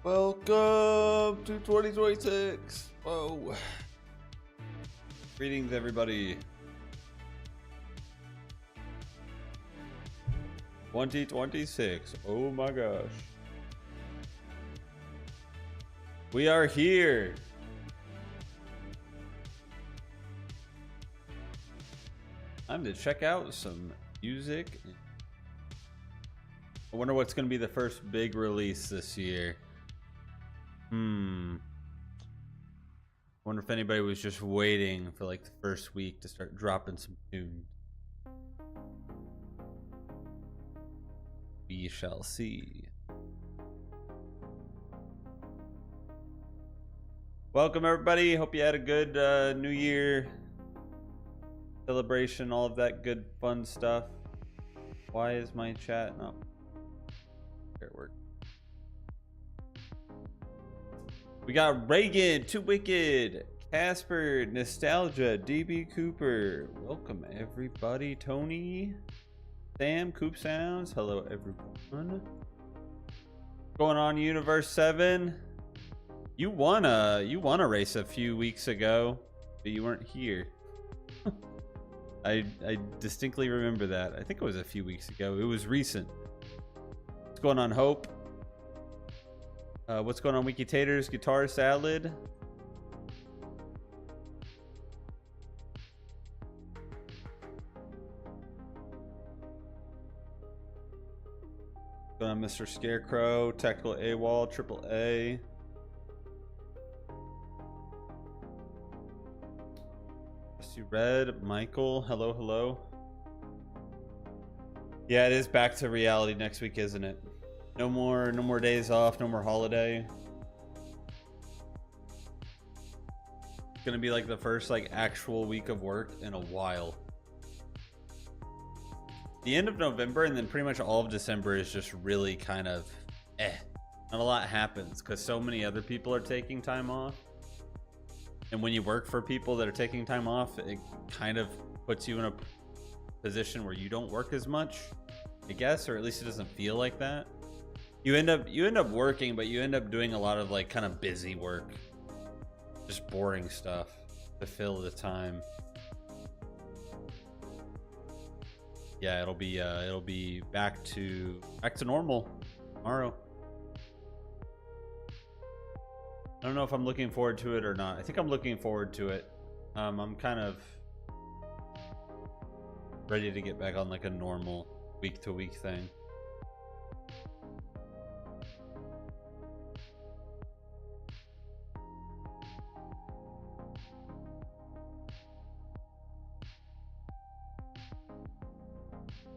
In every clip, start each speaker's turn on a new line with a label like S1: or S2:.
S1: Welcome to 2026. Whoa. Greetings, everybody. 2026. Oh my gosh. We are here. Time to check out some music. I wonder what's going to be the first big release this year. Wonder if anybody was just waiting for like the first week to start dropping some tunes. We shall see. Welcome everybody. Hope you had a good New Year celebration, all of that good fun stuff. Why is my chat not? There it worked. We got Reagan, Too Wicked, Casper, Nostalgia, DB Cooper. Welcome everybody. Tony, Sam, Coop Sounds. Hello everyone. What's going on, Universe 7? You won a race a few weeks ago, but you weren't here. I distinctly remember that. I think it was a few weeks ago. It was recent. What's going on, Hope? What's going on, Wiki Taters? Guitar Salad. What's going on, Mr. Scarecrow? Tactical AWOL, Triple A. Red, Michael. Hello, hello. Yeah, it is back to reality next week, isn't it? No more days off, no more holiday. It's gonna be like the first like actual week of work in a while. The end of November and then pretty much all of December is just really kind of not a lot happens because so many other people are taking time off. And when you work for people that are taking time off, it kind of puts you in a position where you don't work as much, I guess, or at least it doesn't feel like that. You end up working, but you end up doing a lot of like kind of busy work, just boring stuff to fill the time. Yeah, it'll be back to normal tomorrow. I don't know if I'm looking forward to it or not. I think I'm looking forward to it. I'm kind of ready to get back on like a normal week to week thing.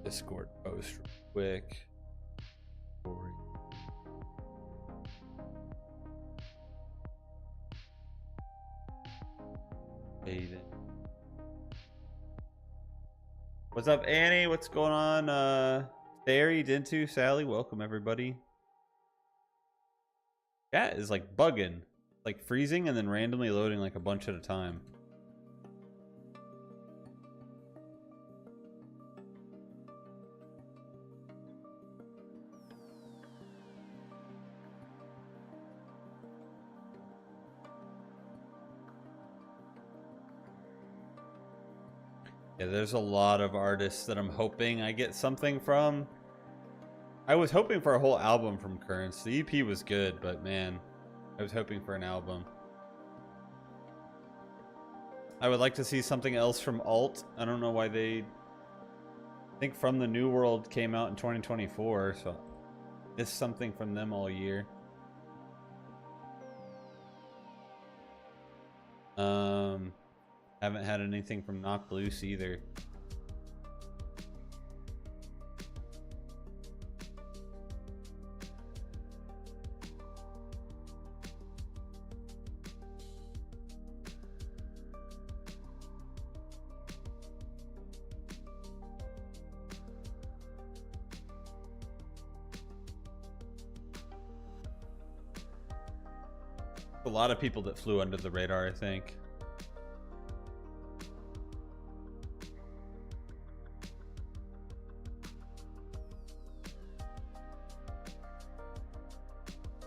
S1: Discord post real quick. Story. Aiden. What's up, Annie? What's going on? Barry, Dintu, Sally, welcome everybody. Chat is like bugging, like freezing and then randomly loading like a bunch at a time. Yeah, there's a lot of artists that I'm hoping I get something from. I was hoping for a whole album from Currents. The EP was good, but man, I was hoping for an album. I would like to see something else from Alt. I don't know why I think From the New World came out in 2024, so I missed something from them all year. Haven't had anything from Knocked Loose either. A lot of people that flew under the radar, I think.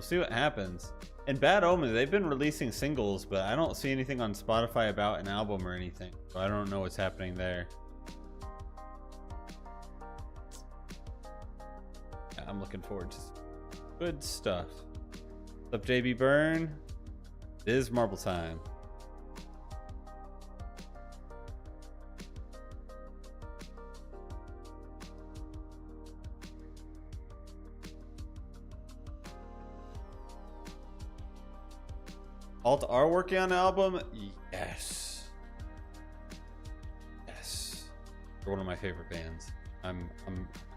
S1: see what happens. And Bad Omens, they've been releasing singles, but I don't see anything on Spotify about an album or anything. So I don't know what's happening there. Yeah, I'm looking forward to some good stuff. What's up, JB Byrne? It is marble time. Alt are working on an album? Yes. Yes. They're one of my favorite bands. I'm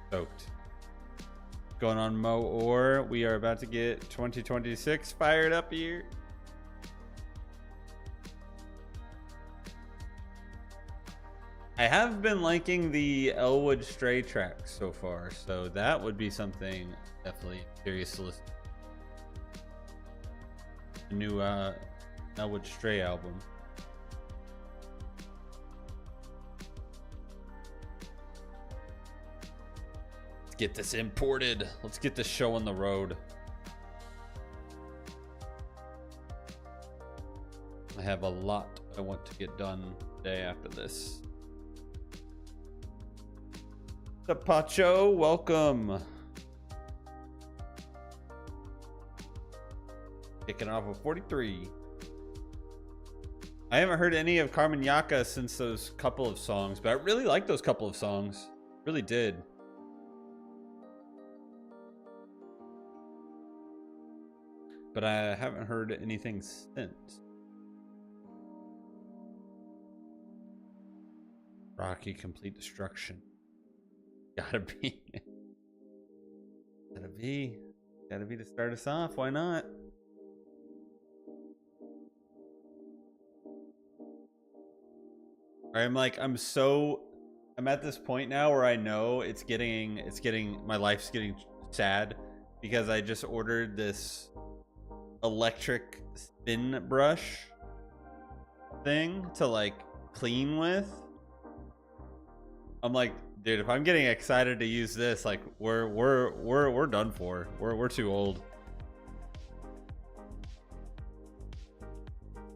S1: stoked. Going on Mo Or. We are about to get 2026 fired up here. I have been liking the Elwood Stray track so far, so that would be something definitely curious to listen to. The new Elwood Stray album. Let's get this imported. Let's get this show on the road. I have a lot I want to get done today after this. What's up, Pacho? Welcome. Kicking off with 43. I haven't heard any of Carmen Yaka since those couple of songs, but I really like those couple of songs. Really did. But I haven't heard anything since. Rocky Complete Destruction. Gotta be. Gotta be to start us off. Why not? I'm at this point now where I know my life's getting sad because I just ordered this electric spin brush thing to like clean with. I'm like, dude, if I'm getting excited to use this, like we're done for. We're too old.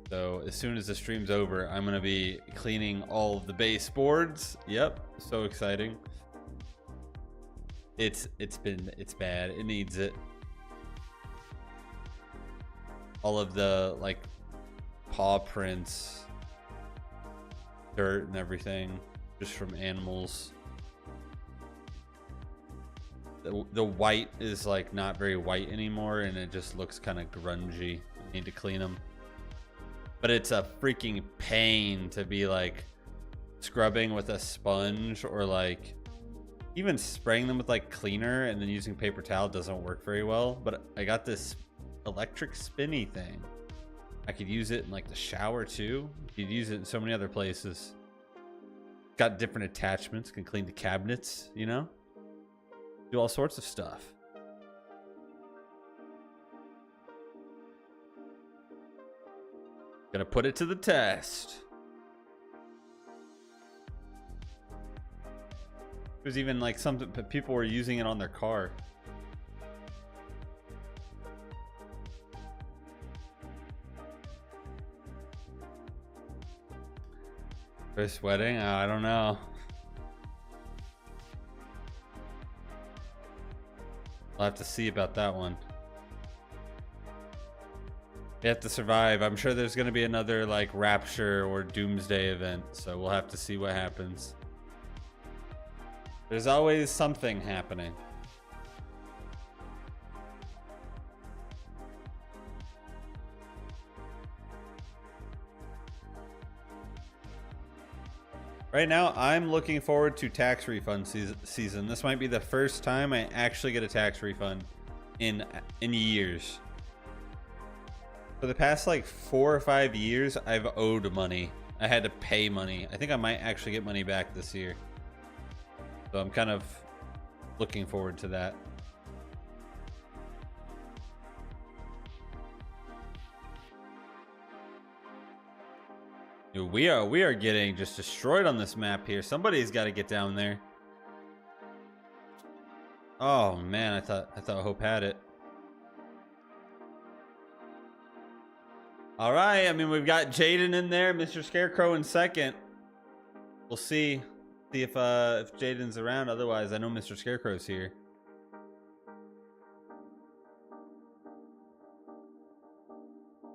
S1: So as soon as the stream's over, I'm gonna be cleaning all of the baseboards. Yep, so exciting. It's bad. It needs it. All of the like paw prints, dirt and everything, just from animals. The white is like not very white anymore, and it just looks kind of grungy. I need to clean them. But it's a freaking pain to be like scrubbing with a sponge or like even spraying them with like cleaner and then using paper towel doesn't work very well. But I got this electric spinny thing. I could use it in like the shower too. You could use it in so many other places. Got different attachments, can clean the cabinets, you know? Do all sorts of stuff. Gonna put it to the test. There's even like some people were using it on their car. First wedding? I don't know. I'll have to see about that one. You have to survive. I'm sure there's going to be another like Rapture or Doomsday event, so we'll have to see what happens. There's always something happening. Right now, I'm looking forward to tax refund season. This might be the first time I actually get a tax refund in years. For the past like 4 or 5 years, I've owed money. I had to pay money. I think I might actually get money back this year. So I'm kind of looking forward to that. Dude, we are getting just destroyed on this map here. Somebody's got to get down there. Oh man, I thought Hope had it. All right. I mean, we've got Jaden in there, Mr. Scarecrow in second. We'll see if Jaden's around. Otherwise, I know Mr. Scarecrow's here.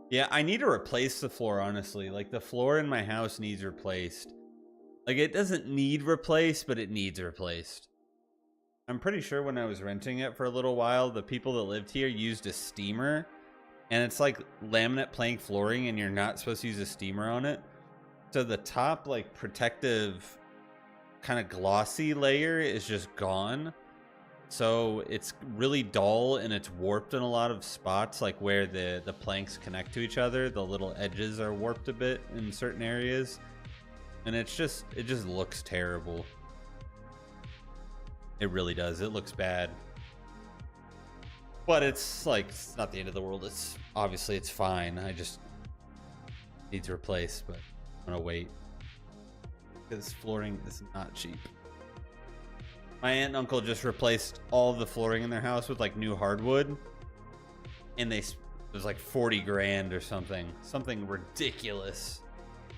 S1: Yeah, I need to replace the floor, honestly. Like, the floor in my house needs replaced. Like, it doesn't need replaced, but it needs replaced. I'm pretty sure when I was renting it for a little while, the people that lived here used a steamer. And it's like laminate plank flooring, and you're not supposed to use a steamer on it. So the top, like, protective, kind of glossy layer is just gone. So it's really dull, and it's warped in a lot of spots, like where the planks connect to each other. The little edges are warped a bit in certain areas, and it just looks terrible. It really does. It looks bad, but it's like, it's not the end of the world. It's obviously, it's fine. I just needs replaced, but I'm gonna wait because flooring is not cheap. My aunt and uncle just replaced all of the flooring in their house with like new hardwood, and it was like 40 grand or something ridiculous.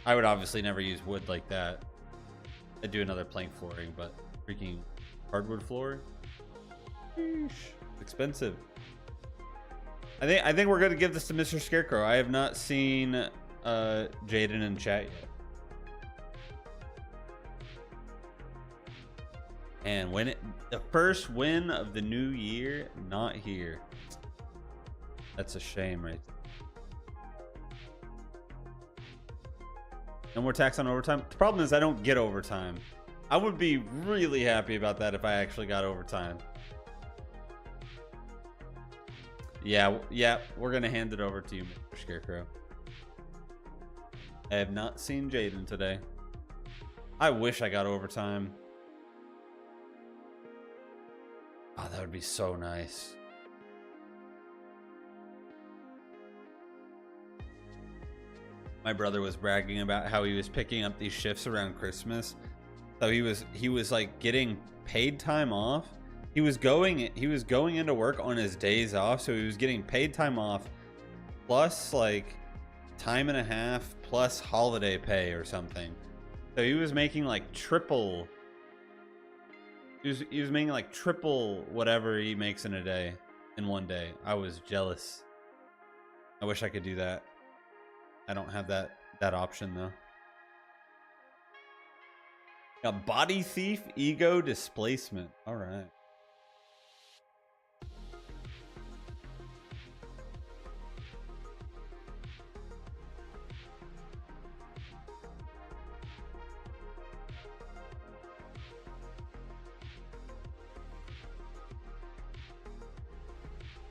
S1: I would obviously never use wood like that. I'd do another plank flooring, but freaking hardwood floor, sheesh, expensive. I think we're gonna give this to Mr. Scarecrow. I have not seen Jaden in chat yet. And the first win of the new year, not here. That's a shame, right? No more tax on overtime. The problem is I don't get overtime. I would be really happy about that if I actually got overtime. Yeah, we're gonna hand it over to you, Mr. Scarecrow. I have not seen Jaden today. I wish I got overtime. Oh, that would be so nice. My brother was bragging about how he was picking up these shifts around Christmas. So he was like getting paid time off. He was going into work on his days off, so he was getting paid time off plus like time and a half plus holiday pay or something. So he was making like triple. He was making like triple whatever he makes in a day, in one day. I was jealous. I wish I could do that. I don't have that option though. Got body thief, ego displacement. All right.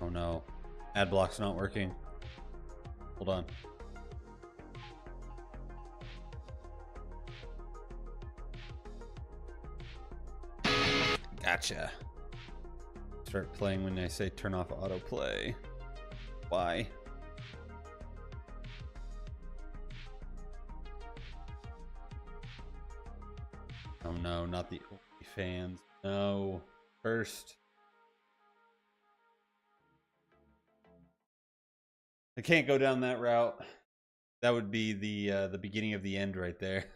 S1: Oh no, ad block's not working. Hold on. Gotcha. Start playing when I say turn off autoplay. Why? Oh no, not the OnlyFans. No. First. I can't go down that route. That would be the beginning of the end right there.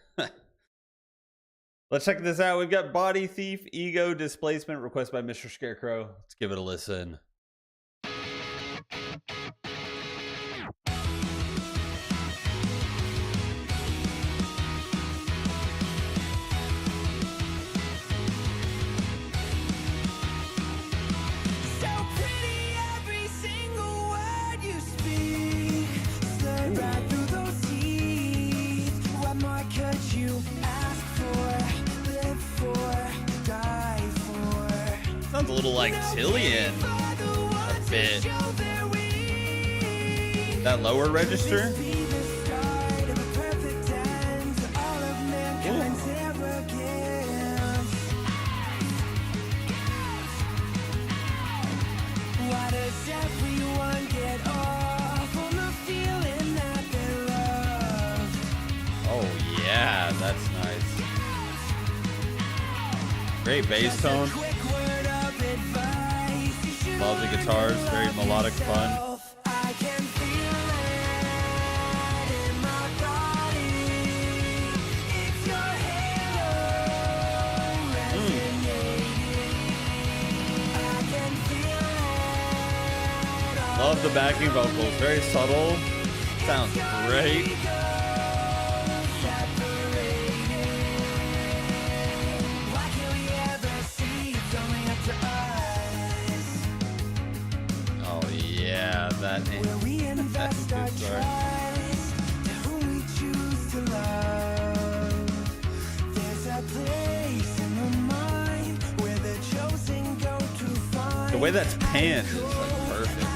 S1: Let's check this out. We've got body thief, ego displacement, request by Mr. Scarecrow. Let's give it a listen. Sounds a little like Tillian a bit. That lower register? Oh yeah, that's nice. Great bass tone. Love the guitars, very melodic fun. Love the backing vocals. Very subtle. Sounds great. Oh yeah, that guitar. The way that's panned is like perfect.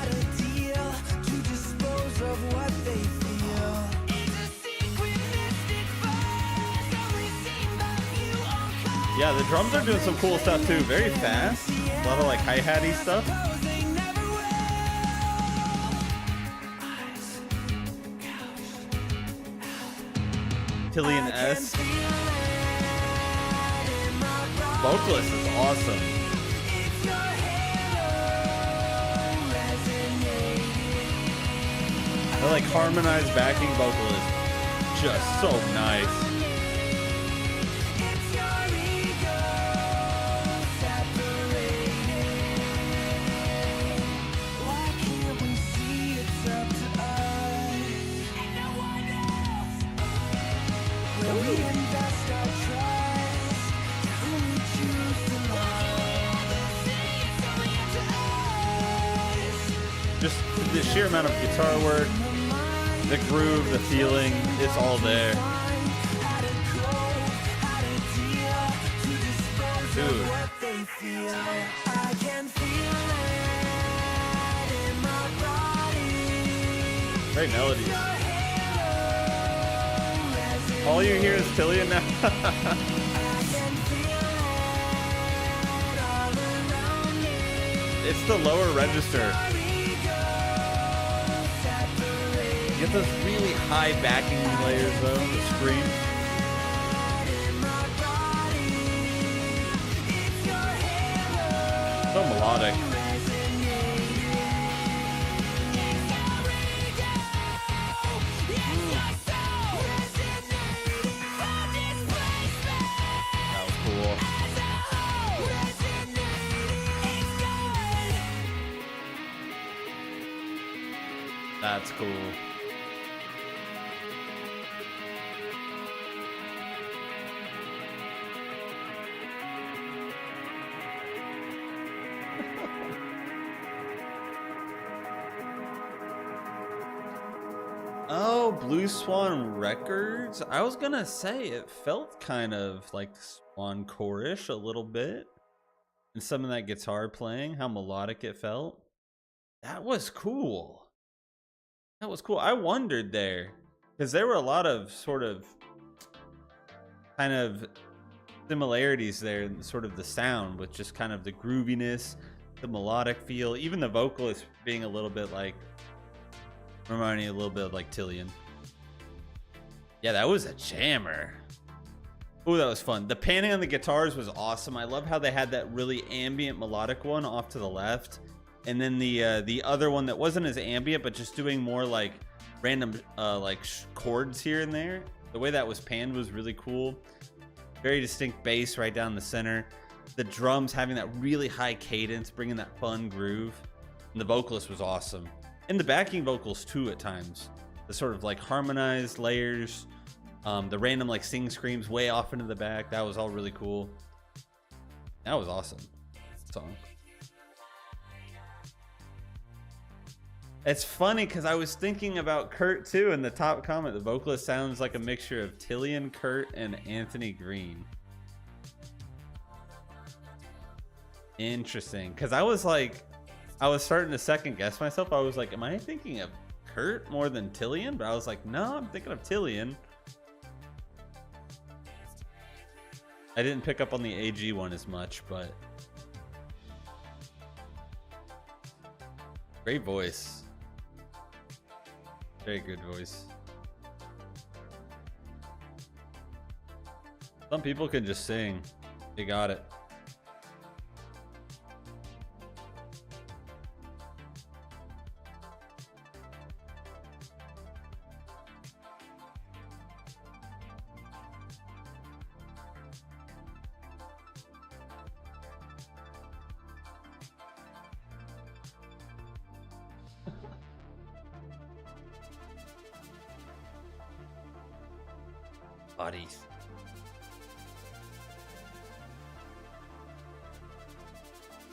S1: Yeah, the drums are doing some cool stuff too. Very fast. A lot of like hi-hatty stuff. Tillian S. Vocalist is awesome. The like harmonized backing vocalist, just so nice. Just the sheer amount of guitar work, the groove, the feeling, it's all there. Dude. Great melodies. All you hear is Tillian now. It's the lower register. You get those really high backing layers though, the scream. So melodic. That was cool. That's cool. Oh, Blue Swan Records. I was gonna say it felt kind of like Swan Core-ish a little bit. And some of that guitar playing, how melodic it felt. That was cool. That was cool. I wondered there, because there were a lot of sort of kind of similarities there in sort of the sound with just kind of the grooviness, the melodic feel, even the vocalist being a little bit like, reminding me a little bit of like Tillian. Yeah, that was a jammer. Oh, that was fun. The panning on the guitars was awesome. I love how they had that really ambient melodic one off to the left, and then the other one that wasn't as ambient but just doing more like random chords here and there. The way that was panned was really cool. Very distinct bass right down the center. The drums having that really high cadence, bringing that fun groove. And the vocalist was awesome. And the backing vocals too at times. The sort of like harmonized layers. The random like sing screams way off into the back. That was all really cool. That was awesome song. It's funny because I was thinking about Kurt too in the top comment. The vocalist sounds like a mixture of Tillian, Kurt, and Anthony Green. Interesting. Because I was starting to second guess myself. I was like, am I thinking of Kurt more than Tillian? But I was like, no, I'm thinking of Tillian. I didn't pick up on the AG one as much, but great voice. Very good voice. Some people can just sing. They got it. Bodies.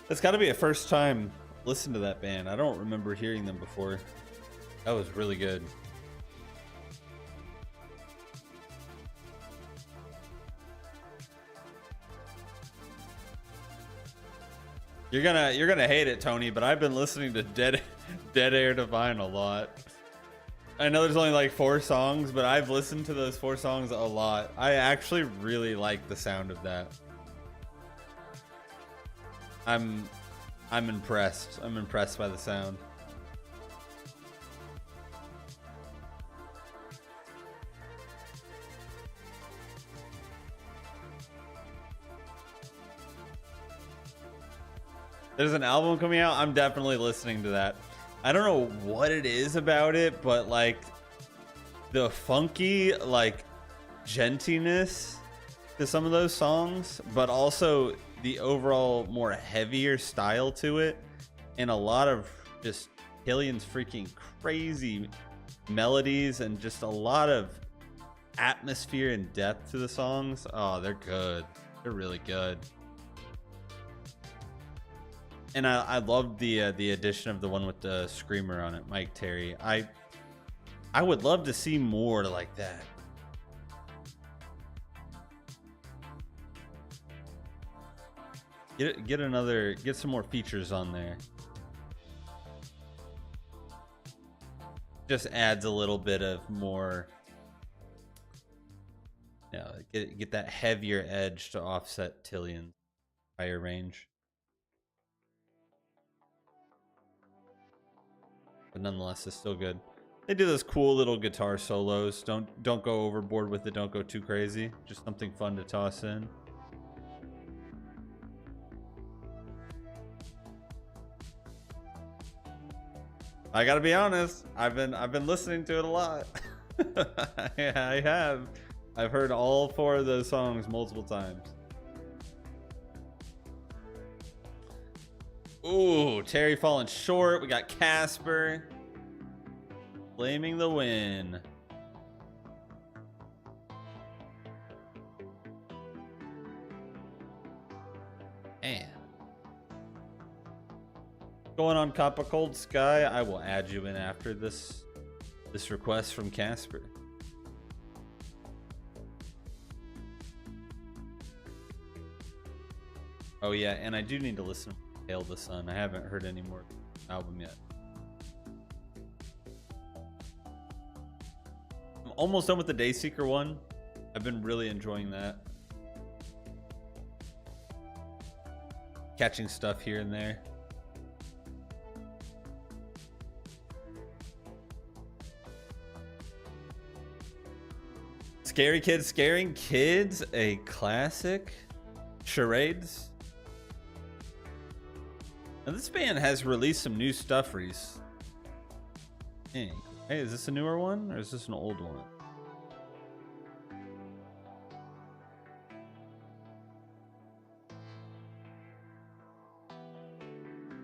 S1: It's got to be a first time listen to that band. I don't remember hearing them before. That was really good. You're gonna hate it, Tony, but I've been listening to Dead Air Divine a lot. I know there's only like 4 songs, but I've listened to those 4 songs a lot. I actually really like the sound of that. I'm impressed. I'm impressed by the sound. There's an album coming out. I'm definitely listening to that. I don't know what it is about it, but like the funky, like gentiness to some of those songs, but also the overall more heavier style to it, and a lot of just Killian's freaking crazy melodies and just a lot of atmosphere and depth to the songs. Oh, they're good. They're really good. And I loved the addition of the one with the screamer on it, Mike Terry. I would love to see more like that. Get some more features on there. Just adds a little bit of more, you know, get that heavier edge to offset Tilian's higher range. But nonetheless, it's still good. They do those cool little guitar solos. Don't go overboard with it. Don't go too crazy. Just something fun to toss in. I gotta be honest. I've been listening to it a lot. I have. I've heard all 4 of those songs multiple times. Ooh, Terry falling short. We got Casper claiming the win. Man. Going on Kappa Cold Sky. I will add you in after this request from Casper. Oh yeah, and I do need to listen to Hail the Sun. I haven't heard any more album yet. I'm almost done with the Dayseeker one. I've been really enjoying that. Catching stuff here and there. Scary Kids Scaring Kids, a classic. Charades. Now this band has released some new stuff recently. Hey, is this a newer one or is this an old one?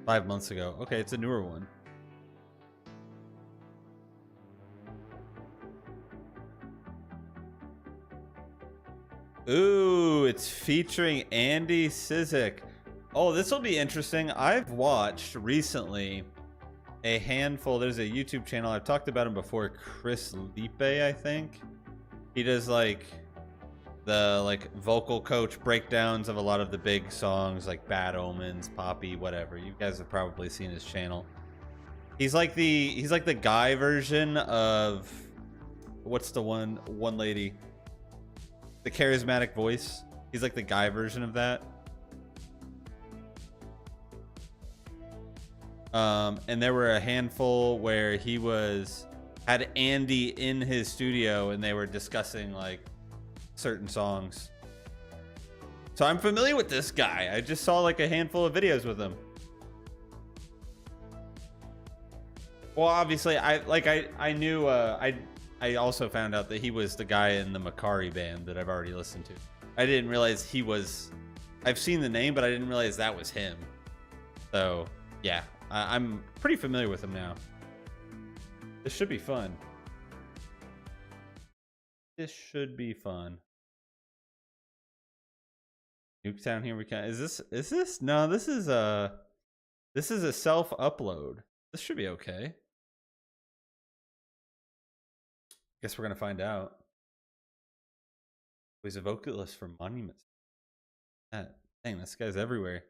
S1: Five months ago. Okay, it's a newer one. Ooh, it's featuring Andy Cizek. Oh, this will be interesting. I've watched recently a handful. There's a YouTube channel. I've talked about him before. Chris Lipe, I think. He does like the vocal coach breakdowns of a lot of the big songs like Bad Omens, Poppy, whatever. You guys have probably seen his channel. He's like the guy version of what's the one lady? The charismatic voice. He's like the guy version of that. And there were a handful where he had Andy in his studio and they were discussing like certain songs. So I'm familiar with this guy. I just saw like a handful of videos with him. Well, obviously I knew I also found out that he was the guy in the Makari band that I've already listened to. I didn't realize he was. I've seen the name, but I didn't realize that was him. So, yeah, I'm pretty familiar with him now. This should be fun. This should be fun. Nuketown, here we can. Is this? No, this is a self-upload. This should be okay. Guess we're gonna find out. He's a vocalist for Monuments. Dang, this guy's everywhere.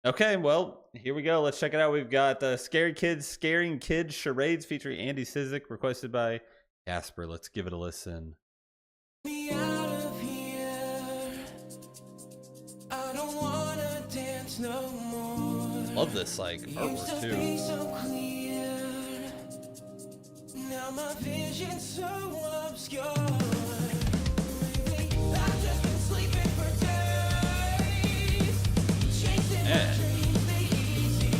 S1: Okay, well, here we go. Let's check it out. We've got Scaring Kids Charades featuring Andy Sizik, requested by Casper. Let's give it a listen.
S2: Me out of here. I don't wanna dance no more.
S1: Love this like artwork too.
S2: So clear. Now my vision's so obscure. Lately, I've just been sleeping for days. Chasing my dreams the easy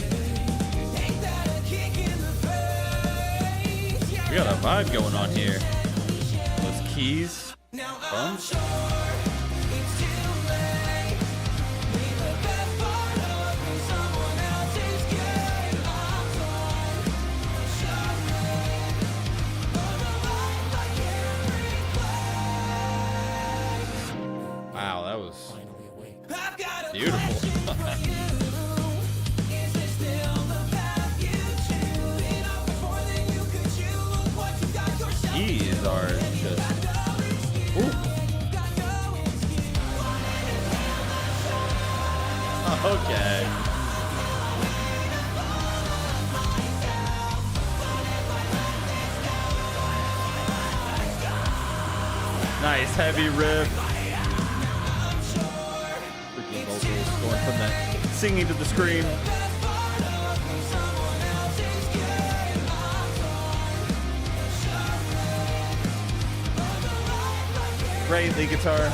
S2: way. Ain't that a kick in the face? Yeah,
S1: We got a vibe going on here. Those keys.
S2: now I'm sure it's too late. Leave the best part of me someone else's game. I'm torn, charade of a life I can't replay.
S1: Wow, that was
S2: I've got a
S1: beautiful.
S2: question for you. Is this still the path you choose? Been off before than you could choose. What you got yourself
S1: Keys are just. Ooh. Okay. Nice heavy riff. Freaking vocals going from that singing to the scream. Great lead guitar.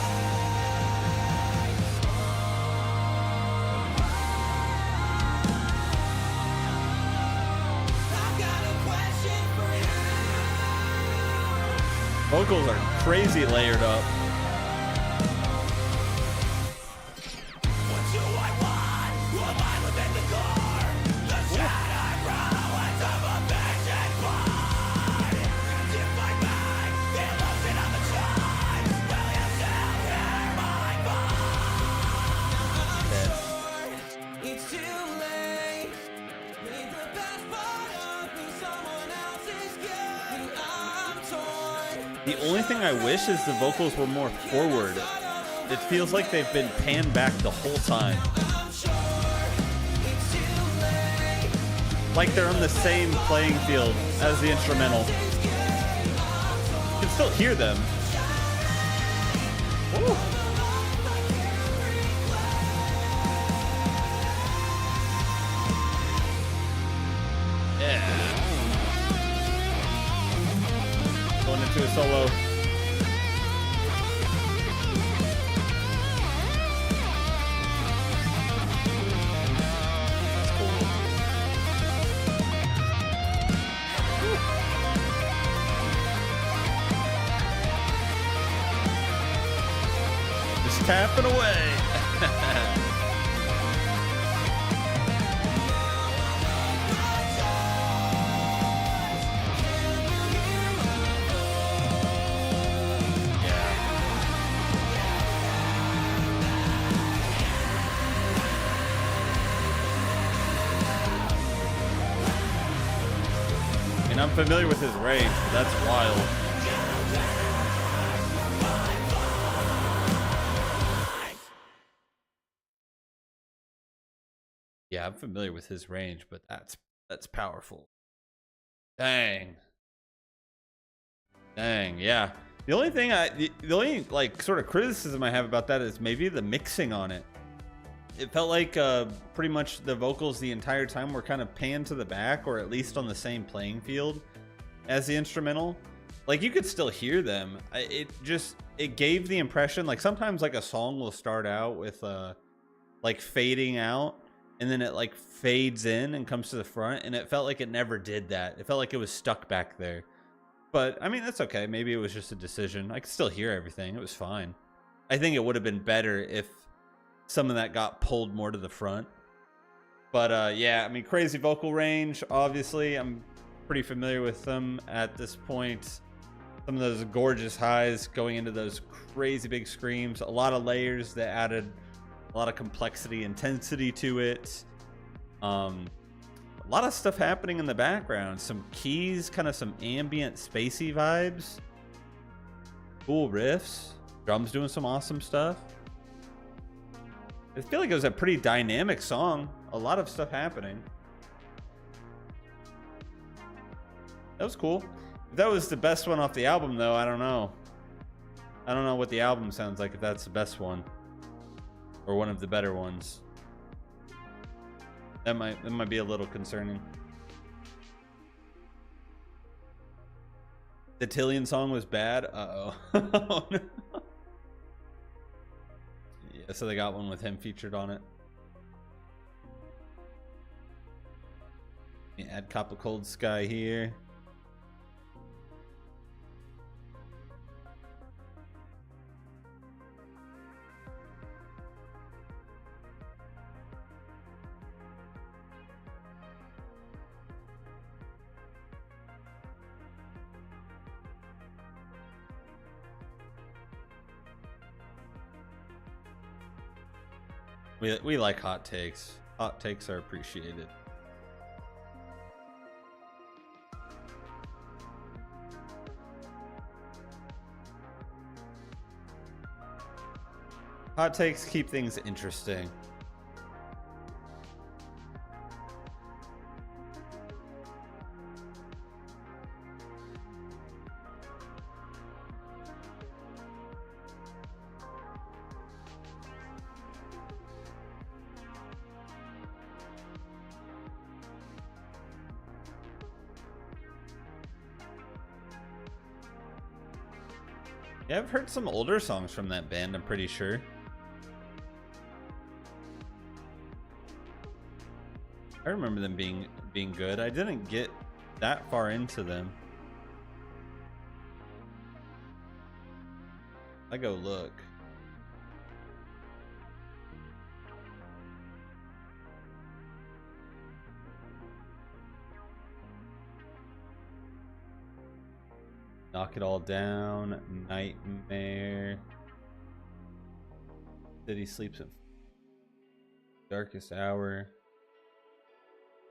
S1: Vocals are crazy layered up.
S2: It's too late. Leave the best part of me someone else's game. I'm torn.
S1: The only thing I wish is the vocals were more forward. It feels like they've been panned back the whole time.
S2: I'm sure it's too late.
S1: Like they're on the same playing field as the instrumental. You can still hear them. Woo. Yeah. Going into a solo. That's cool. Just tapping away. And I'm familiar with his range, but that's wild. Yeah, I'm familiar with his range, but that's powerful. Dang. Dang, yeah. The only thing the only like sort of criticism I have about that is maybe the mixing on it. It felt like pretty much the vocals the entire time were kind of panned to the back, or at least on the same playing field as the instrumental. Like you could still hear them. It gave the impression, like sometimes like a song will start out with like fading out, and then it like fades in and comes to the front, and it felt like it never did that. It felt like it was stuck back there. But I mean, that's okay. Maybe it was just a decision. I could still hear everything. It was fine. I think it would have been better if some of that got pulled more to the front. But yeah, I mean, crazy vocal range. Obviously, I'm pretty familiar with them at this point. some of those gorgeous highs going into those crazy big screams. A lot of layers that added a lot of complexity, intensity to it. A lot of stuff happening in the background. Some keys, kind of some ambient, spacey vibes. Cool riffs. Drums doing some awesome stuff. I feel like it was a pretty dynamic song. A lot of stuff happening. That was cool. If that was the best one off the album, though, I don't know. I don't know what the album sounds like if that's the best one. Or one of the better ones. That might be a little concerning. The Tillian song was bad. Uh-oh. Oh, no. Yeah, so they got one with him featured on it. Add Cop of Cold Sky here. We like hot takes. Hot takes are appreciated. Hot takes keep things interesting. Yeah, I've heard some older songs from that band, I'm pretty sure. I remember them being good. I didn't get that far into them. I go look. Knock It All Down, Nightmare, City Sleeps at Darkest Hour,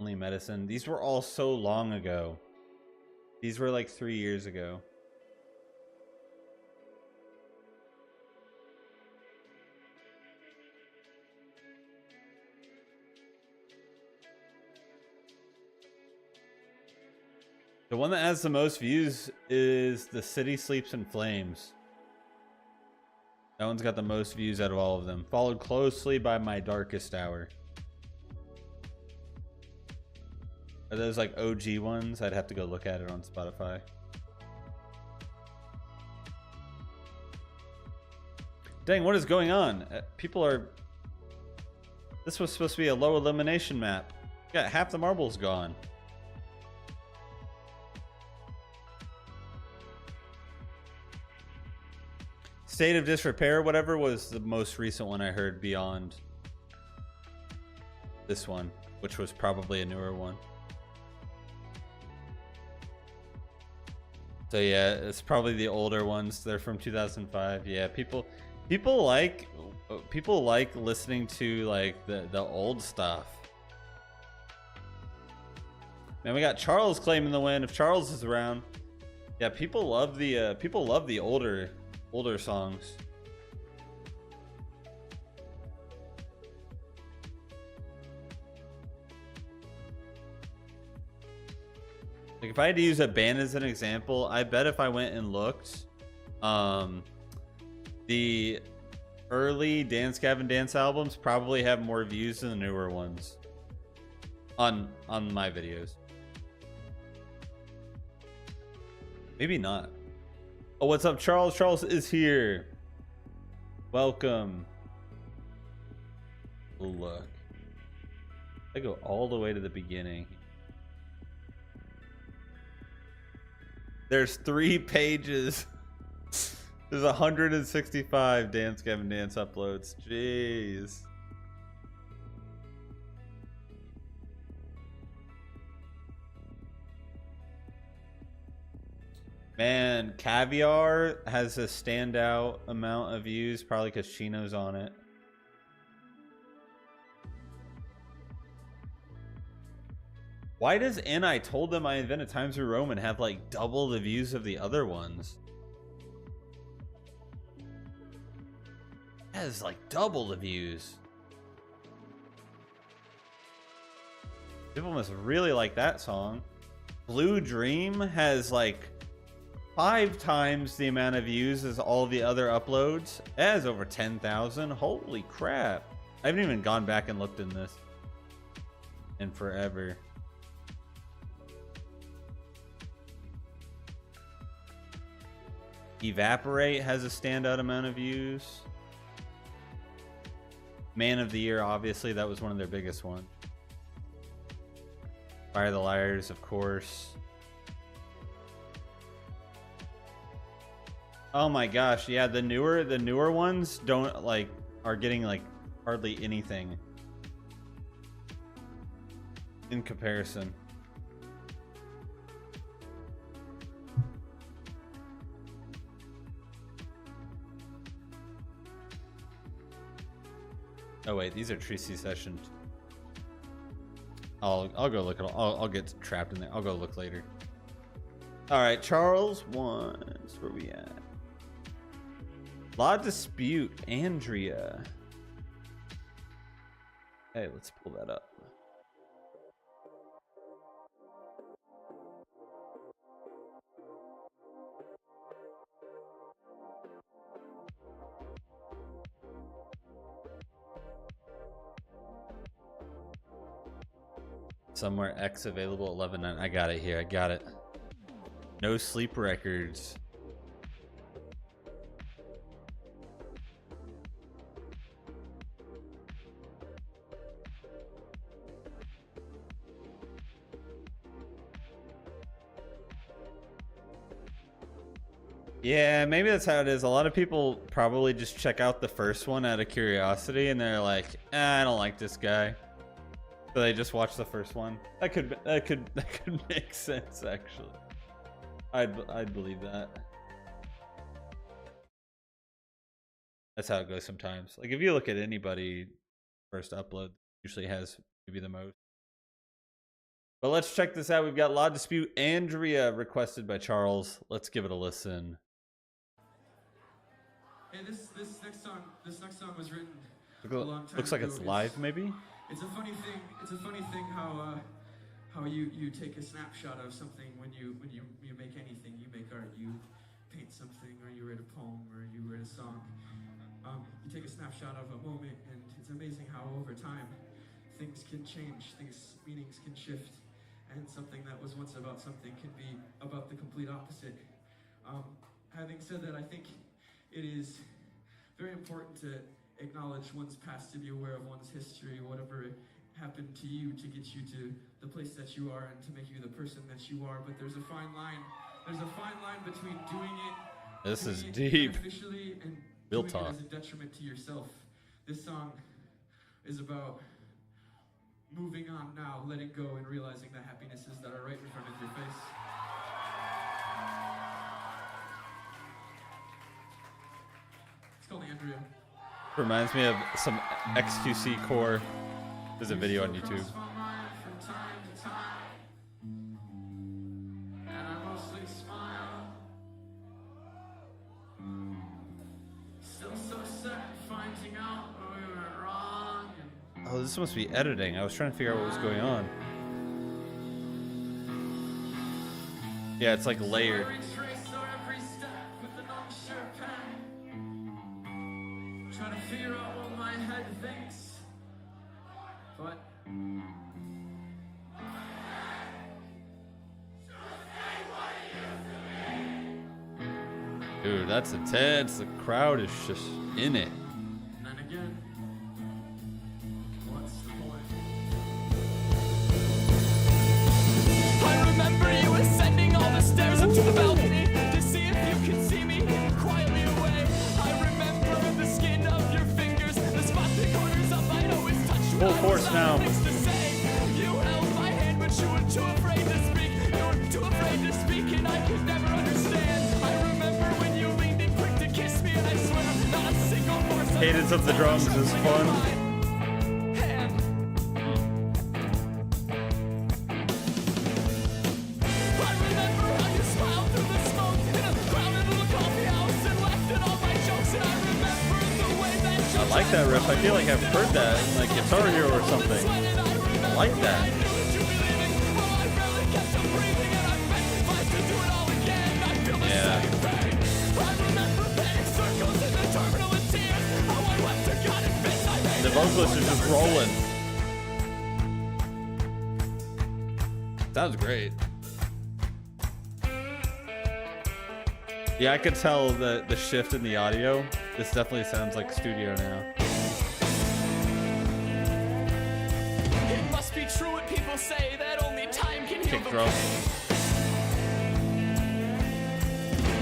S1: Only Medicine. These were all so long ago. These were like 3 years ago. The one that has the most views is The City Sleeps in Flames. That one's got the most views out of all of them, followed closely by My Darkest Hour. Are those like OG ones? I'd have to go look at it on Spotify. Dang, what is going on? People are... This was supposed to be a low elimination map. Got half the marbles gone. State of Disrepair, whatever, was the most recent one I heard beyond this one, which was probably a newer one. So yeah, it's probably the older ones. They're from 2005. Yeah, people like listening to like the old stuff. Man, we got Charles claiming the win. If Charles is around, yeah, people love the older songs. Like if I had to use a band as an example, I bet if I went and looked, the early Dance Gavin Dance albums probably have more views than the newer ones on my videos. Maybe not. Oh, what's up, Charles? Charles is here. Welcome. Look. I go all the way to the beginning. There's 3 pages. There's 165 Dance Gavin Dance uploads. Jeez. Man, Caviar has a standout amount of views, probably because Chino's on it. Why does And I Told Them I Invented Times New Roman have like double the views of the other ones? It has like double the views. People must really like that song. Blue Dream has like 5 times the amount of views as all the other uploads. It has over 10,000. Holy crap. I haven't even gone back and looked in this in forever. Evaporate has a standout amount of views. Man of the Year, obviously, that was one of their biggest ones. Fire the Liars, of course. Oh my gosh, yeah, the newer ones don't like are getting like hardly anything in comparison. Oh wait, these are Tracy sessions. I'll go look at. I'll get trapped in there. I'll go look later. All right, Charles ones. Where we at? Law Dispute, Andrea. Hey, let's pull that up. Somewhere X available 11.9. I got it here. I got it. No Sleep Records. Yeah, maybe that's how it is. A lot of people probably just check out the first one out of curiosity and they're like, I don't like this guy. So they just watch the first one. That could make sense actually. I'd believe that. That's how it goes sometimes. Like if you look at anybody first upload, usually has maybe the most. But let's check this out. We've got Law Dispute, Andrea, requested by Charles. Let's give it a listen.
S3: Hey, this next song was written a long time
S1: Looks like
S3: ago.
S1: it's live, maybe.
S3: It's a funny thing how you take a snapshot of something when you make anything. You make art, you paint something, or you write a poem, or you write a song. You take a snapshot of a moment, and it's amazing how over time things can change, meanings can shift, and something that was once about something can be about the complete opposite. Having said that, I think it is very important to acknowledge one's past, to be aware of one's history, whatever happened to you to get you to the place that you are and to make you the person that you are. But there's a fine line. There's a fine line between doing it.
S1: This is
S3: it
S1: deep.
S3: beneficially and
S1: Real
S3: doing
S1: talk.
S3: it as a detriment to yourself. This song is about moving on now, letting go, and realizing the happinesses that are right in front of your face. It's called Andrea.
S1: Reminds me of some XQC core. There's a video on YouTube. Oh, this must be editing. I was trying to figure out what was going on. Yeah, it's like layered.
S3: Trying to figure out what my head thinks, but
S1: Dude, that's intense. The crowd is just in it.
S3: and then again, what's the point?
S2: I remember you ascending all the stairs up to the balcony to see if you could see me quietly away. I remember the skin of your fingers, the spot the corners of my always touch.
S1: Full force now.
S2: Things to say. You held my hand, but you were too afraid to speak. You were too afraid to speak, and I could never understand.
S1: cadence of the drums is fun. I like that riff. I feel like I've heard that in like Guitar Hero or something. I like that. Yeah. The vocalists are just rolling. Sounds great. Yeah, I could tell the shift in the audio. This definitely sounds like studio now.
S4: It must be true what people say that only time can heal
S1: Kick
S4: the
S1: drum.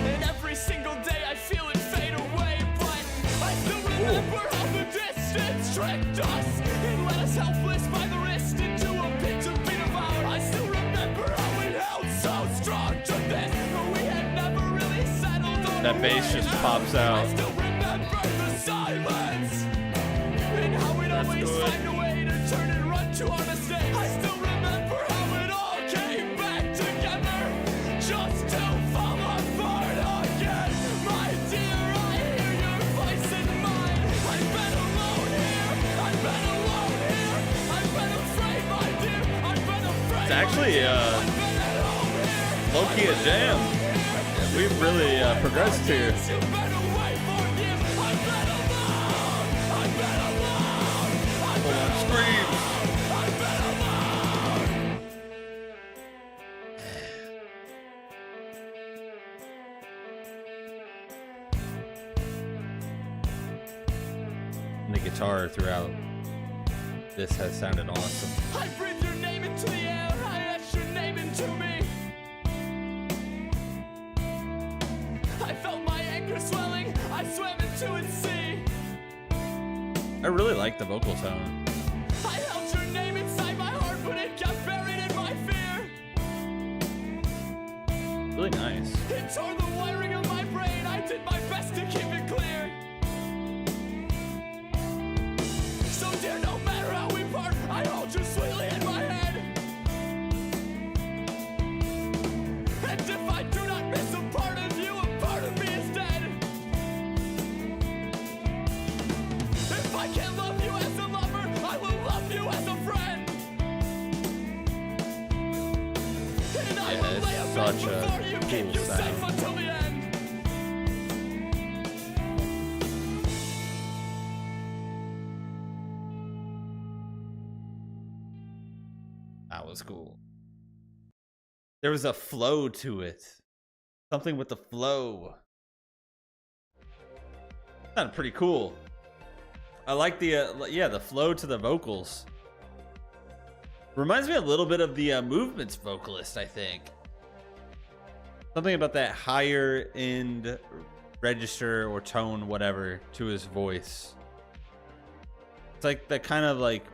S4: And every single day I feel it fade away, but I still remember how the distance tricked us and let us helpless by the wrist into a pit to be devoured. I still remember how it held so strong to this, but we had never really settled on
S1: That bass just pops out.
S4: I still remember the silence and how we'd always
S1: good.
S4: find a way to turn and run to our mistakes. I still remember how it all came back together just to fall apart again. My dear, I hear your voice in mine. I've been alone here. I've been alone here. I've been afraid, my dear. I've been afraid.
S1: It's actually
S4: I've been at home here.
S1: low-key a jam. We've really progressed here.
S4: You've been away for years. I've been alone. I've been alone. I've been alone.
S1: Screams.
S4: I've been alone.
S1: And the guitar throughout this has sounded awesome.
S4: I breathed your name into the air. I etched your name into me. I felt my anger swelling. I swam into its sea.
S1: I really like the vocal tone.
S4: I held your name inside my heart, but it got buried in my fear.
S1: Really nice.
S4: It tore the wiring of my brain. I did my best to keep it clear. So dear, no matter how we part, I hold you sweetly in my head. And if I do not miss a part of you, a part of me is dead. If I can't love you as a lover, I will love you as a friend. And I
S1: Yeah,
S4: will
S1: it's
S4: lay a bed
S1: such a
S4: before you, keep
S1: cool
S4: you safe
S1: sound.
S4: until the end.
S1: That was cool. There was a flow to it. Something with the flow. Sounded pretty cool. I like the the flow to the vocals. Reminds me a little bit of the Movements vocalist, I think. Something about that higher end register or tone, whatever, to his voice. It's like that kind of like,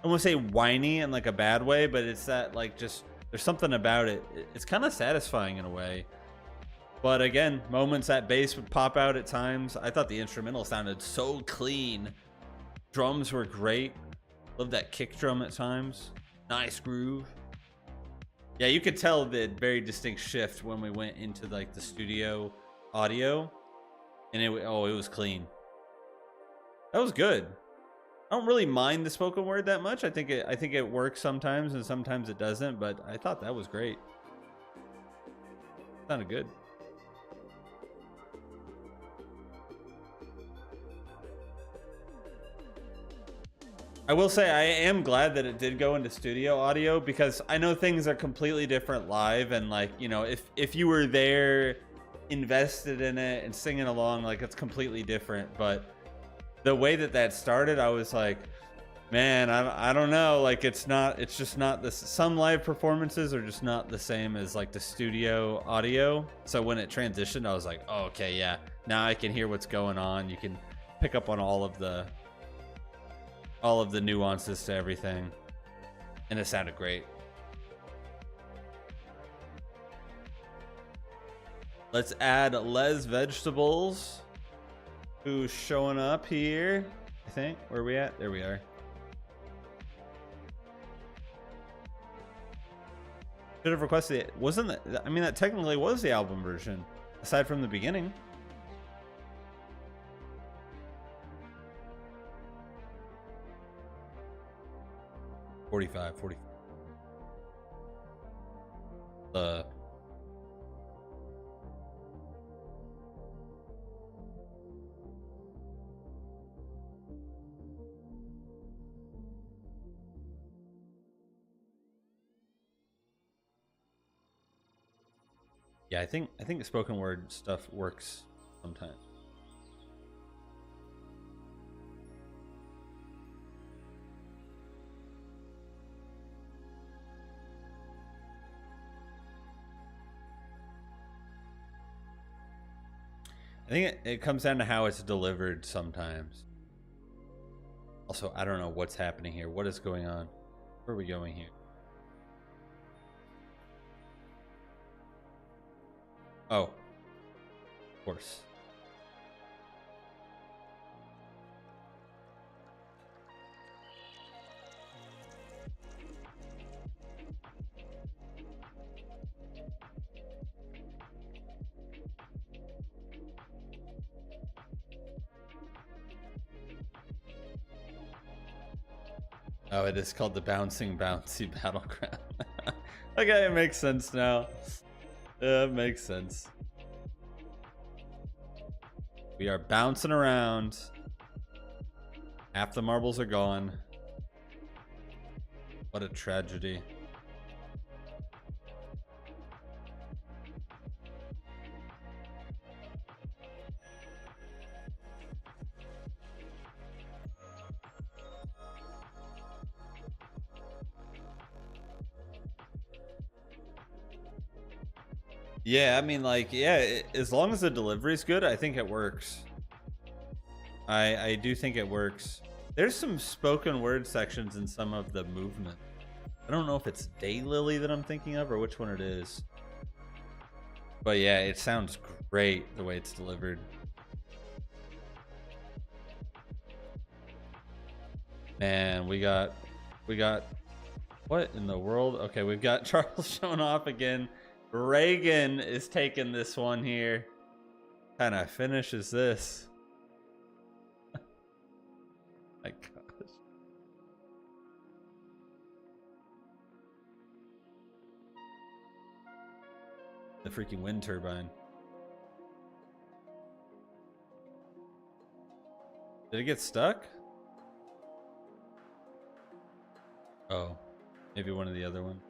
S1: I won't say whiny in like a bad way, but it's that like just, there's something about it. It's kind of satisfying in a way. But again, moments that bass would pop out at times. I thought the instrumental sounded so clean. Drums were great. Love that kick drum at times. Nice groove. Yeah, you could tell the very distinct shift when we went into like the studio audio, and it was clean. That was good. I don't really mind the spoken word that much. I think it works sometimes and sometimes it doesn't, but I thought that was great. Sounded good. I will say I am glad that it did go into studio audio, because I know things are completely different live, and like, you know, if you were there invested in it and singing along, like it's completely different. But the way that started, I was like, man, I don't know, like it's just not this. Some live performances are just not the same as like the studio audio. So when it transitioned, I was like, oh, okay, yeah, now I can hear what's going on. You can pick up on all of the nuances to everything, and it sounded great. Let's add Les Vegetables. Who's showing up here? I think. Where are we at? There we are. Should have requested it. Wasn't that? I mean, that technically was the album version, aside from the beginning. $45. Yeah, I think the spoken word stuff works sometimes. I think it comes down to how it's delivered sometimes. Also, I don't know what's happening here. What is going on? Where are we going here? Oh, of course. Oh, it is called the Bouncing Bouncy Battleground. Okay, it makes sense now. Yeah, it makes sense. We are bouncing around. Half the marbles are gone. What a tragedy. Yeah, I mean, like, yeah, as long as the delivery is good, I think it works. I do think it works. There's some spoken word sections in some of the movement. I don't know if it's Daylily that I'm thinking of or which one it is. But yeah, it sounds great the way it's delivered. Man, we got what in the world? Okay, we've got Charles showing off again. Reagan is taking this one here. Kind of finishes this. My gosh. The freaking wind turbine. Did it get stuck? Oh, maybe one of the other ones.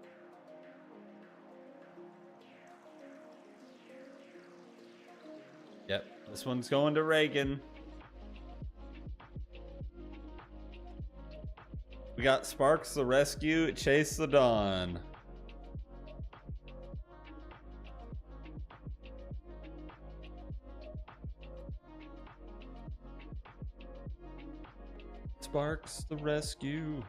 S1: Yep, this one's going to Reagan. We got Sparks the Rescue, Chase the Dawn. Sparks the Rescue.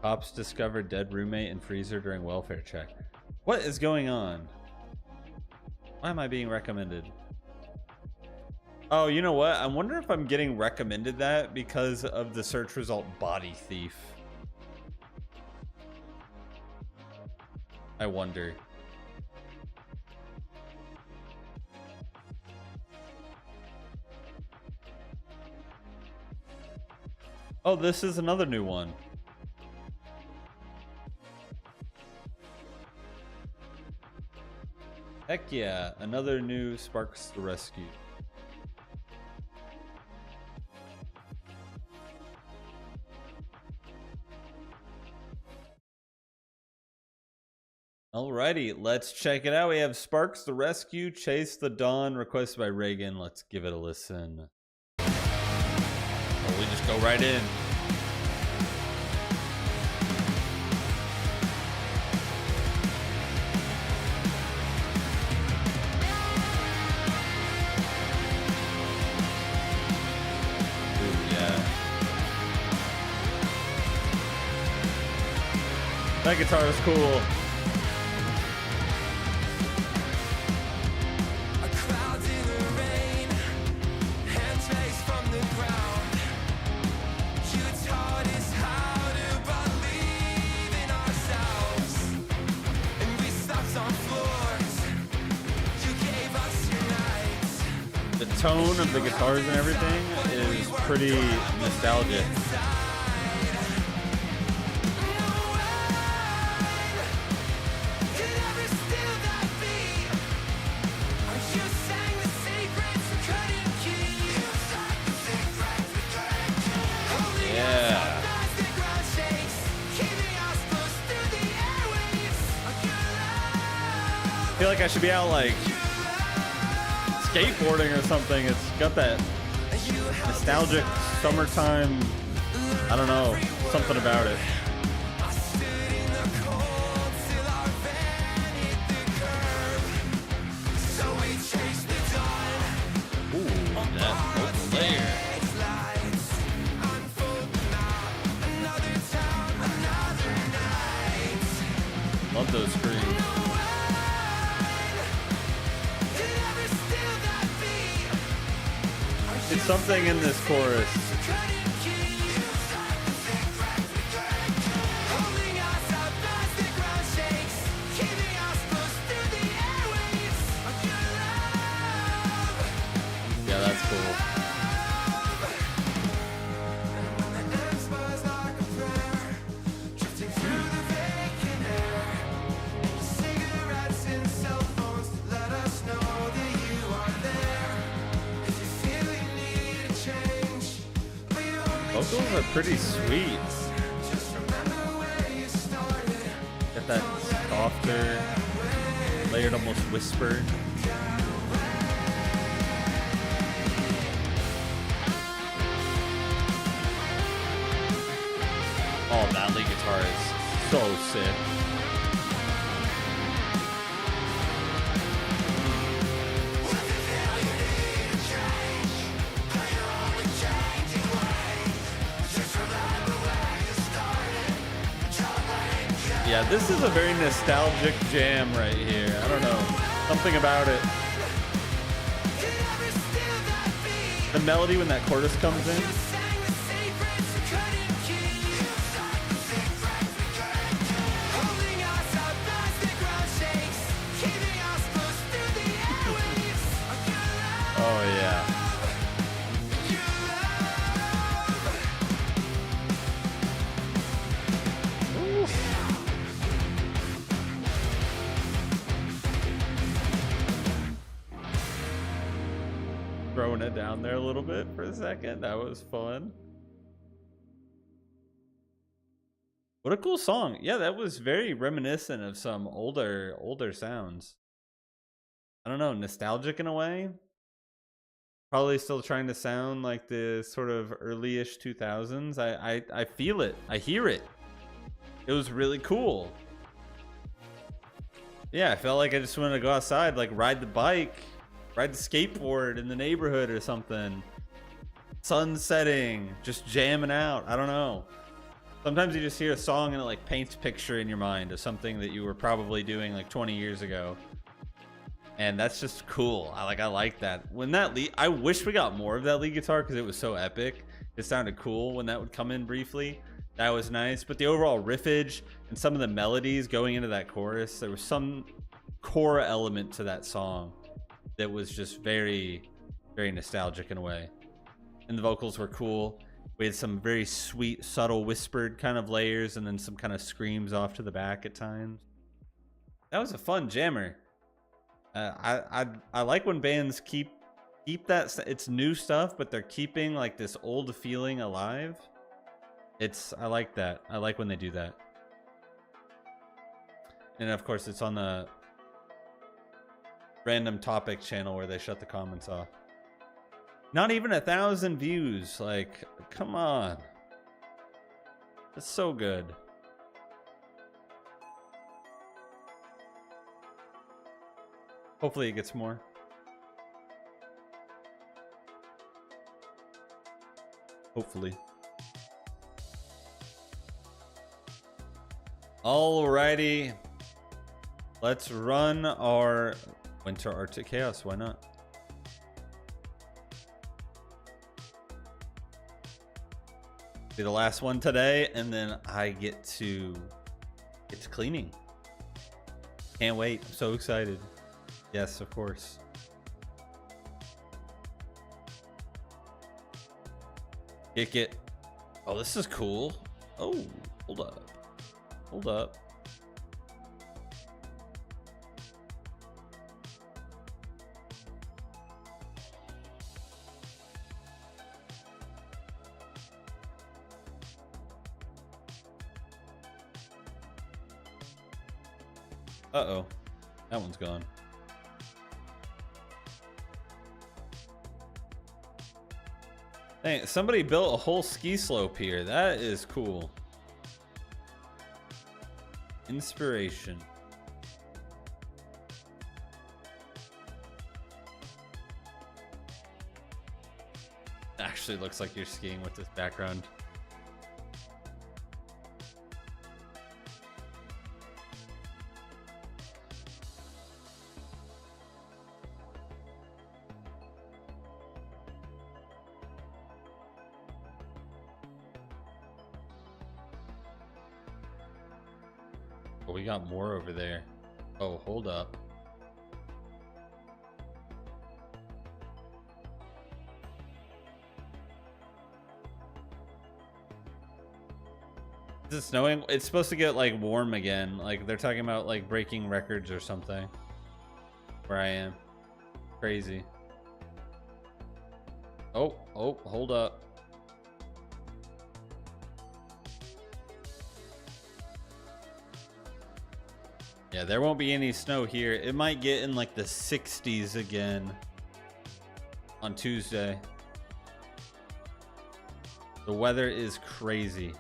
S1: Cops discovered dead roommate in freezer during welfare check. What is going on? Why am I being recommended? Oh, you know what? I wonder if I'm getting recommended that because of the search result body thief. I wonder. Oh, this is another new one. Heck yeah, another new Sparks the Rescue. Alrighty, let's check it out. We have Sparks the Rescue, Chase the Dawn, requested by Reagan. Let's give it a listen. Oh, we just go right in. That guitar is cool. tone of the guitars and everything is pretty nostalgic. Yeah. I feel like I should be out like skateboarding or something. It's got that nostalgic summertime, I don't know, something about it. Ooh, that vocal layer. Love those screams. It's something in this chorus. Yeah, that's cool. Vocals are pretty sweet. Got that softer, layered, almost whisper. Oh, that lead guitar is so sick. Yeah, this is a very nostalgic jam right here. I don't know. Something about it. The melody when that chorus comes in. Oh, yeah. Throwing it down there a little bit for a second. That was fun. What a cool song. Yeah, that was very reminiscent of some older sounds. I don't know, nostalgic in a way. Probably still trying to sound like the sort of early-ish 2000s. I feel it. I hear it. It was really cool. Yeah, I felt like I just wanted to go outside, like ride the bike, ride the skateboard in the neighborhood or something. Sun setting, just jamming out. I don't know. Sometimes you just hear a song and it like paints a picture in your mind of something that you were probably doing like 20 years ago. And that's just cool. I like that. When that lead, I wish we got more of that lead guitar because it was so epic. It sounded cool when that would come in briefly. That was nice. But the overall riffage and some of the melodies going into that chorus, there was some core element to that song that was just very, very nostalgic in a way. And the vocals were cool. We had some very sweet, subtle, whispered kind of layers and then some kind of screams off to the back at times. That was a fun jammer. I like when bands keep that. It's new stuff, but they're keeping like this old feeling alive. I like that. I like when they do that. And of course, it's on the random topic channel where they shut the comments off. Not even 1,000 views. Like, come on. That's so good. Hopefully it gets more. Hopefully. Alrighty. Let's run our Winter Arctic Chaos. Why not? Be the last one today, and then I get to cleaning. Can't wait. I'm so excited. Yes, of course. Kick it. Oh, this is cool. Oh, hold up. Hold up. Uh-oh. That one's gone. Dang, somebody built a whole ski slope here. That is cool. Inspiration. Actually looks like you're skiing with this background. Oh, we got more over there. Oh, hold up. Is it snowing? It's supposed to get like warm again. Like they're talking about like breaking records or something. Where I am. Crazy. Oh, hold up. Yeah, there won't be any snow here. It might get in like the 60s again on Tuesday. The weather is crazy.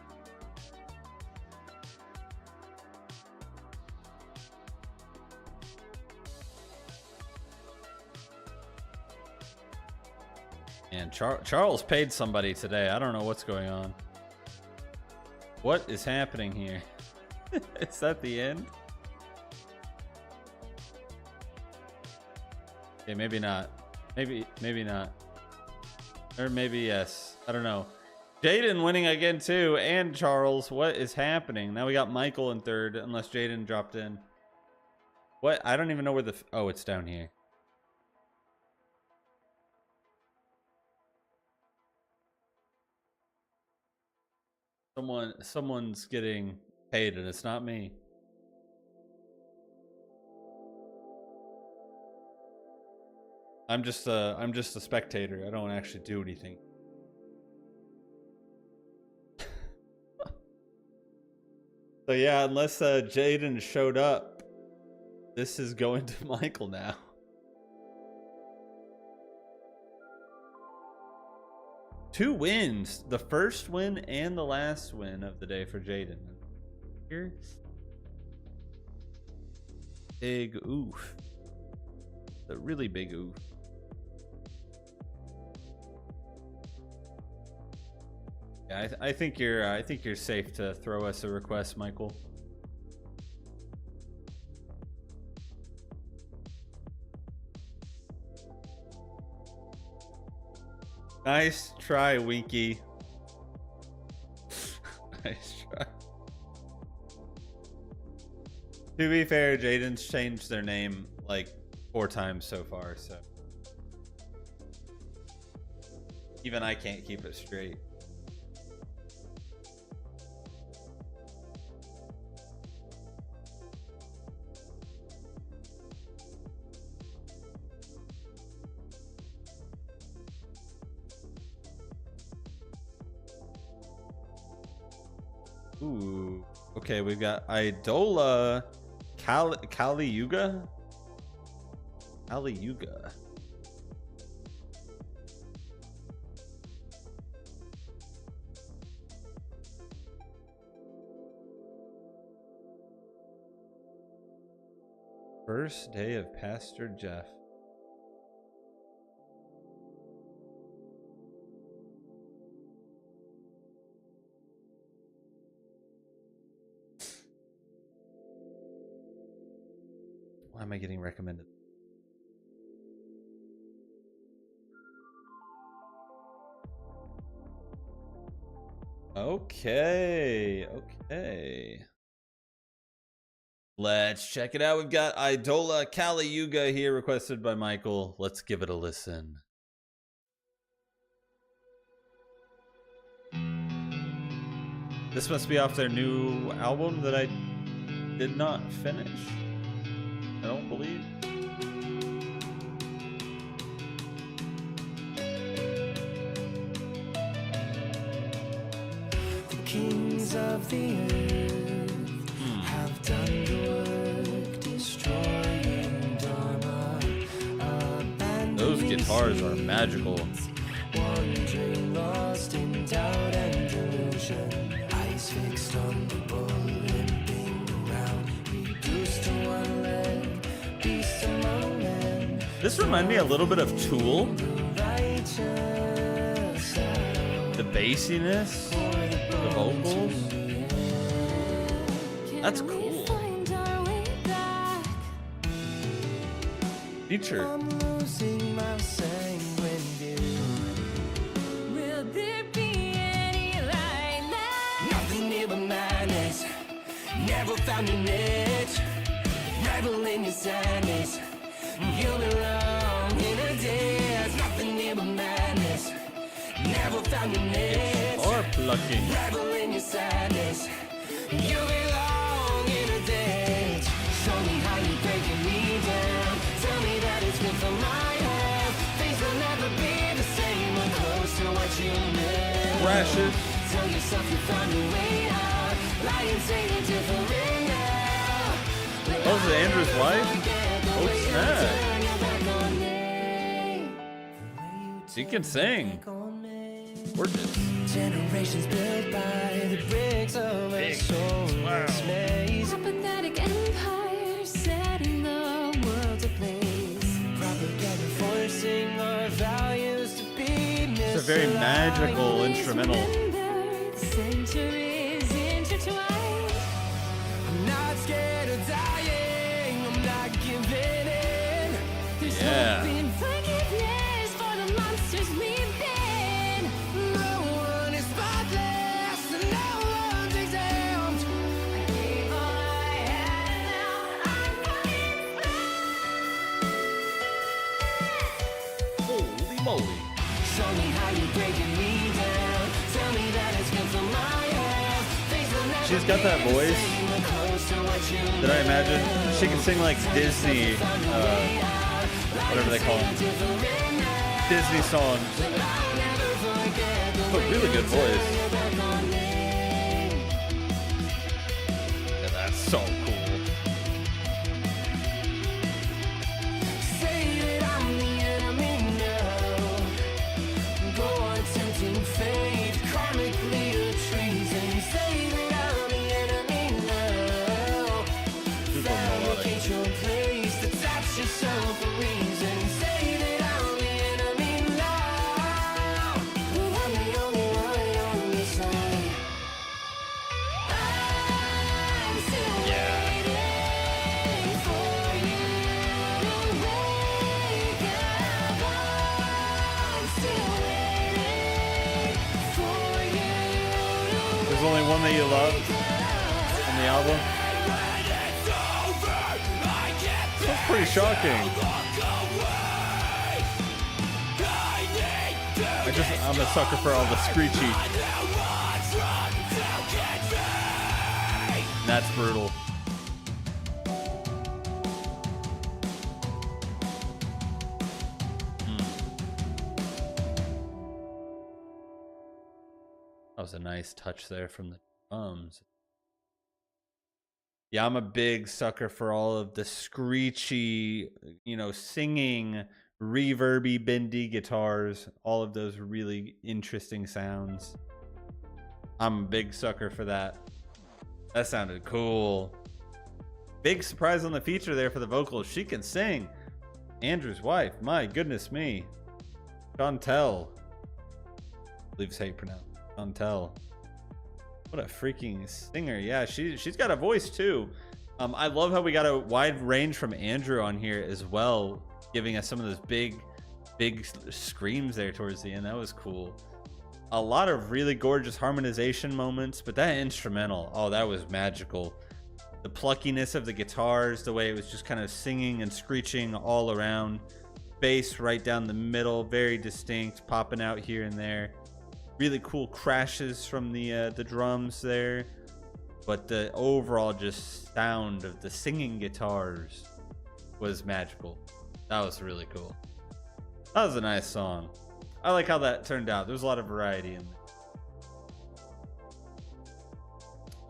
S1: And Charles paid somebody today. I don't know what's going on. What is happening here? Is that the end? Okay, maybe not. Maybe not. Or maybe yes. I don't know. Jaden winning again too, and Charles. What is happening? Now we got Michael in third, unless Jaden dropped in. What? I don't even know where the... Oh, it's down here. Someone's getting paid, and it's not me. I'm just a spectator. I don't actually do anything. So yeah, unless Jaden showed up, this is going to Michael now. Two wins, the first win and the last win of the day for Jaden. Here, big oof, a really big oof. Yeah, I think you're safe to throw us a request, Michael. Nice try, Winky. Nice try. To be fair, Jaden's changed their name like 4 times so far, so even I can't keep it straight. Ooh, okay, we've got Idola Kali Yuga. First day of Pastor Jeff. Why am I getting recommended? Okay. Let's check it out. We've got Idola Kali Yuga here, requested by Michael. Let's give it a listen. This must be off their new album that I did not finish. I don't believe.
S2: The kings of the earth have done the work, destroying Dharma.
S1: Those guitars are magical.
S2: Wandering, lost in doubt and delusion. Eyes fixed on the bull, limping around. Reduced to one leg, beast among men.
S1: This reminds me a little bit of Tool.
S2: Righteous
S1: The bassiness, the vocals. That's cool. Feature.
S2: I'm losing my sanguine view.
S5: Will there be any light now?
S2: Nothing new but madness. Never found an edge. Rebel in your sadness. You belong in a dance. Nothing new but madness. Never found an edge.
S1: Or plucking.
S2: Rebel in your sadness. You belong in a dance. Show me how you're breaking me down. Tell me that it's good for my health. Things will never be the same. We're close to what you knew.
S1: Crashes.
S2: Tell yourself you found your way out. Lie and say you're different now.
S1: Oh, is it Andrew's wife? Oh, snap. She can sing. Gorgeous.
S2: Generations built by the bricks of a soulless maze.
S5: Apathetic empire setting the world ablaze.
S2: Propaganda forcing our values to be misaligned.
S1: It's a very magical instrumental.
S5: Remember, centuries intertwined.
S2: I'm not scared of dying. I'm not giving in.
S5: There's
S1: Yeah.
S5: hope in forgiveness for the monsters we've been.
S2: No one is spotless and no one's exempt.
S5: I gave all I had and now I'm running back.
S1: Holy moly.
S2: Show me how you're breaking me down. Tell me that it's good for my health. Things will never
S1: She's got that
S2: be the
S1: voice
S2: same. We're close to what you
S1: that I imagine. She can sing like Disney, whatever they call them. Disney songs. But really good voice. Yeah, that's so cool.
S2: Say that I'm the enemy now. Go on tempting fate, karmically a treason. Say that I'm the enemy now. Fabricate your place, detach yourself a reason. Say that I'm the enemy now. But I'm the only one on your side.
S5: I'm still waiting for you to wake up. I'm still waiting for you to
S1: There's only one that you love on the album. That's pretty shocking. I'm a sucker for all the screechy. That's brutal. That was a nice touch there from the drums. Yeah, I'm a big sucker for all of the screechy, singing, reverby, bendy guitars, all of those really interesting sounds. I'm a big sucker for that. That sounded cool. Big surprise on the feature there for the vocals. She can sing. Andrew's wife, my goodness me. Chantel. I believe is how you pronounce it. Chantel. What a freaking singer. Yeah, she's got a voice too. I love how we got a wide range from Andrew on here as well, giving us some of those big screams there towards the end. That was cool. A lot of really gorgeous harmonization moments, but that instrumental, oh, that was magical. The pluckiness of the guitars, the way it was just kind of singing and screeching all around. Bass right down the middle, very distinct, popping out here and there. really cool crashes from the drums there, but the overall just sound of the singing guitars was magical. That was really cool. That was a nice song. I like how that turned out. There was a lot of variety in there.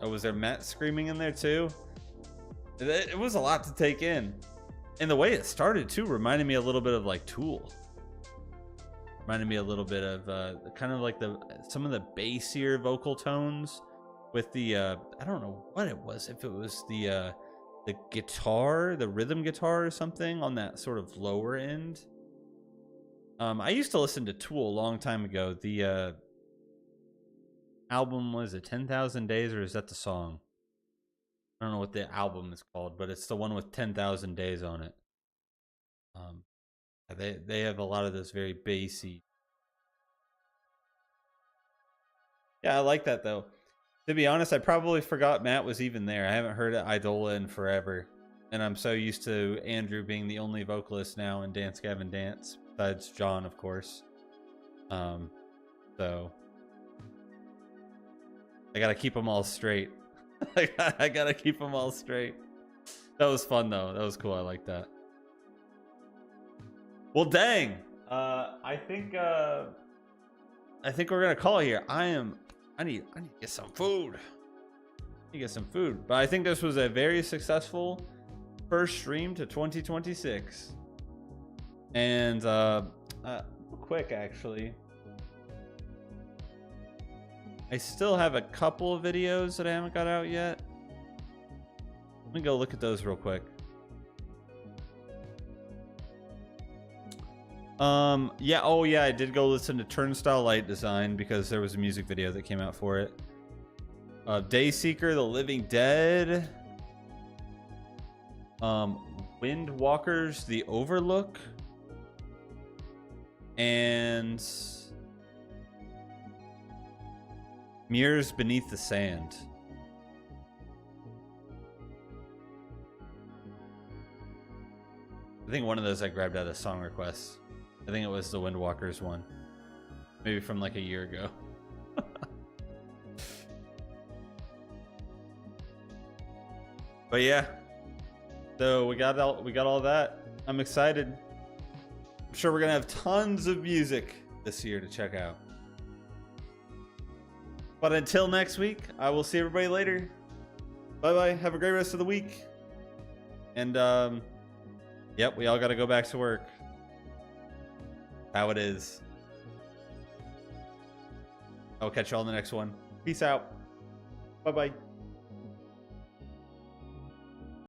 S1: Oh, was there Matt screaming in there too? It was a lot to take in. And the way it started too reminded me a little bit of like Tool. Reminded me a little bit of kind of like some of the bassier vocal tones with the I don't know what it was, if it was the guitar, the rhythm guitar or something on that sort of lower end. I used to listen to Tool a long time ago. The album, was it 10,000 Days, or is that the song? I don't know what the album is called, but it's the one with 10,000 Days on it. They have a lot of those very bassy. Yeah, I like that though. To be honest, I probably forgot Matt was even there. I haven't heard Idola in forever, and I'm so used to Andrew being the only vocalist now in Dance Gavin Dance, besides John, of course. So I gotta keep them all straight. I gotta keep them all straight. That was fun though. That was cool. I like that. Well, dang. I think we're gonna call it here. I need to get some food. But I think this was a very successful first stream to 2026. And quick actually, I still have a couple of videos that I haven't got out yet. Let me go look at those real quick. Yeah, oh yeah, I did go listen to Turnstile Light Design because there was a music video that came out for it. Dayseeker, The Living Dead. Windwalkers, The Overlook. And Mirrors Beneath the Sand. I think one of those I grabbed out of song requests. I think it was the Windwalkers one. Maybe from like a year ago. But yeah. So we got all that. I'm excited. I'm sure we're gonna have tons of music this year to check out. But until next week, I will see everybody later. Bye bye. Have a great rest of the week. And yep, we all gotta go back to work. How it is. I'll catch you all in the next one. Peace out. Bye bye.